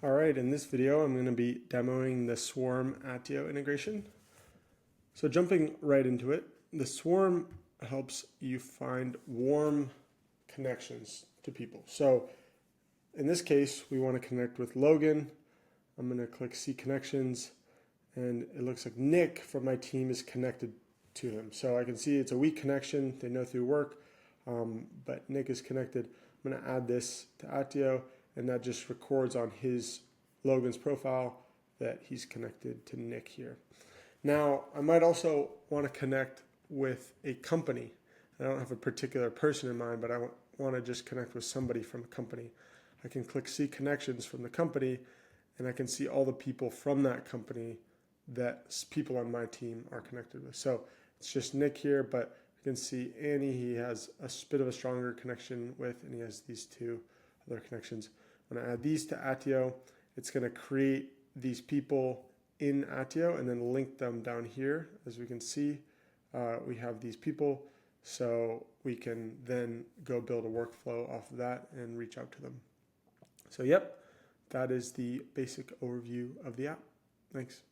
All right, in this video, I'm going to be demoing the Swarm Attio integration. So jumping right into it, the Swarm helps you find warm connections to people. So in this case, we want to connect with Logan. I'm going to click See Connections, and it looks like Nick from my team is connected to him. So I can see it's a weak connection. They know through work, but Nick is connected. I'm going to add this to Attio, and that just records on Logan's profile that he's connected to Nick here. Now, I might also want to connect with a company. I don't have a particular person in mind, but I want to just connect with somebody from a company. I can click See Connections from the company, and I can see all the people from that company that people on my team are connected with. So it's just Nick here, but you can see Annie, he has a bit of a stronger connection with, and he has these two other connections. When I add these to Attio, it's going to create these people in Attio and then link them down here. As we can see, we have these people, so we can then go build a workflow off of that and reach out to them. So yep, that is the basic overview of the app. Thanks.